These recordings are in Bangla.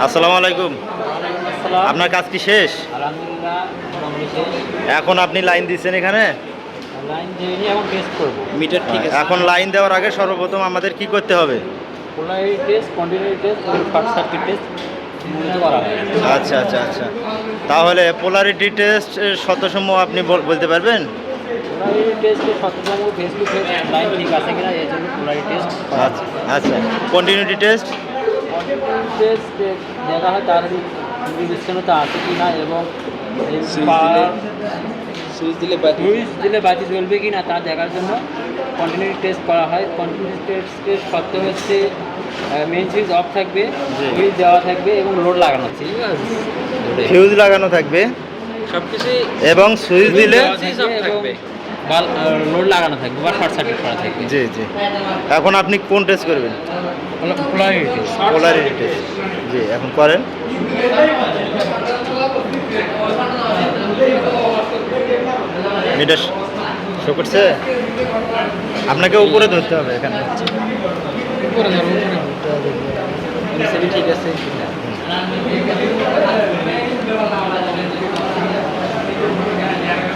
আসসালামু আলাইকুম। আপনার কাজ কি শেষ? আলহামদুলিল্লাহ মোটামুটি শেষ। এখন আপনি লাইন দিচ্ছেন এখানে? লাইন দিয়ে নিয়ে এখন টেস্ট করবো। মিটার ঠিক আছে। এখন লাইন দেওয়ার আগে সর্বপ্রথম আমাদের কি করতে হবে? পোলারিটি টেস্ট, কন্টিনিউটি টেস্ট এবং শর্ট সার্কিট টেস্ট করা হয়। আচ্ছা আচ্ছা আচ্ছা, তাহলে পোলারিটি টেস্ট শতসমূহ আপনি বলতে পারবেন? পোলারিটি টেস্টে সচেতন ফেস টু ফেস লাইন ঠিক আছে কিনা এই জন্য পোলারিটি টেস্ট। আচ্ছা আচ্ছা, কন্টিনিউটি টেস্ট? কন্টিনিউটি টেস্ট দেখা হয় তার নির্দিষ্টতা আছে কি না এবং সুইচ দিলে বাতি জ্বলবে কি না তা দেখার জন্য কন্টিনিউটি টেস্ট করা হয়। কন্টিনিউটি টেস্টের শর্ত হচ্ছে মেইন সুইচ অফ থাকবে, সুইচ দেওয়া থাকবে এবং লোড লাগানো আছে। ফিউজ লাগানো থাকবে সব কিছুই এবং সুইচ দিলে থাকবে, লোড লাগানো থাকবে বা শর্ট সার্কিট করা থাকবে। জি জি। এখন আপনি কোন টেস্ট করবেন? Polarity test. পোলারিটি টেস্ট, জি এখন করেন। মিটার শো করছে? আপনাকে উপরে ধরতে হবে এখানে। ঠিক আছে।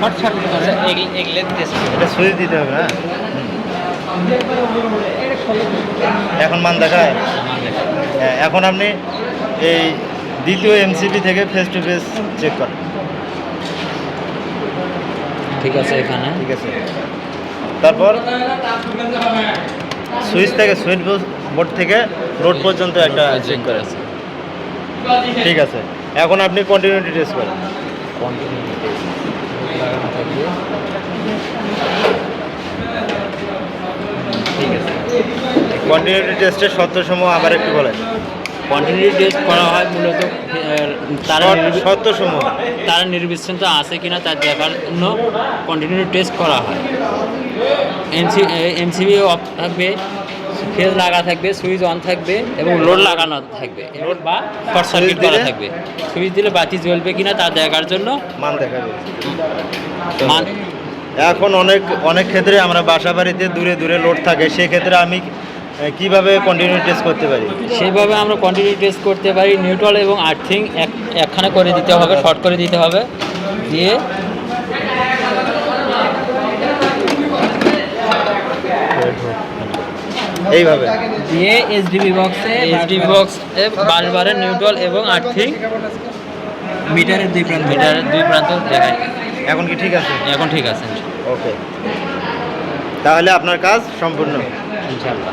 শর্ট সার্কিট করে এগুলো টেস্ট। এটা সুইচ দিতে হবে, হ্যাঁ। এখন মান দেখায়? হ্যাঁ, এখন আপনি এই দ্বিতীয় এমসিবি থেকে ফেস টু ফেস চেক করেন। ঠিক আছে এখানে। ঠিক আছে, তারপর সুইচ থেকে সুইচ বোর্ড থেকে রোড পর্যন্ত একটা চেক করে আছে। ঠিক আছে, এখন আপনি কন্টিনিউটি টেস্ট করেন। কন্টিনিউটি টেস্ট লাগানো থাকবে। ঠিক আছে। কন্টিনিউটি টেস্টের শর্তসমূহ আবার একটু বলেন। কন্টিনিউটি টেস্ট করা হয় মূলত শর্তসমূহ তার নির্বিচ্ছিন্নতা আছে কিনা তা দেখার জন্য কন্টিনিউটি টেস্ট করা হয়। এমসিবি অফ থাকবে, ফেজ লাগা থাকবে, সুইচ অন থাকবে এবং লোড লাগানো থাকবে বা শর্ট সার্কিট করা থাকবে। সুইচ দিলে বাতি জ্বলবে কিনা তা দেখার জন্য মান দেখাবে। মান। এখন অনেক ক্ষেত্রে আমরা বাসা বাড়িতে দূরে দূরে লোড থাকে, সেক্ষেত্রে আমি কিভাবে কন্টিনিউ টেস্ট করতে পারি? সেইভাবে আমরা কন্টিনিউ টেস্ট করতে পারি। নিউট্রাল এবং আর্থিং একখানে করে দিতে হবে, শর্ট করে দিতে হবে, দিয়ে এইভাবে দিয়ে এসডিবি বক্সে বারবারে নিউট্রাল এবং আর্থিং মিটারের দুই প্রান্ত দেখায়। এখন কি ঠিক আছে? এখন ঠিক আছে ওকে, তাহলে আপনার কাজ সম্পূর্ণ ইনশাআল্লাহ।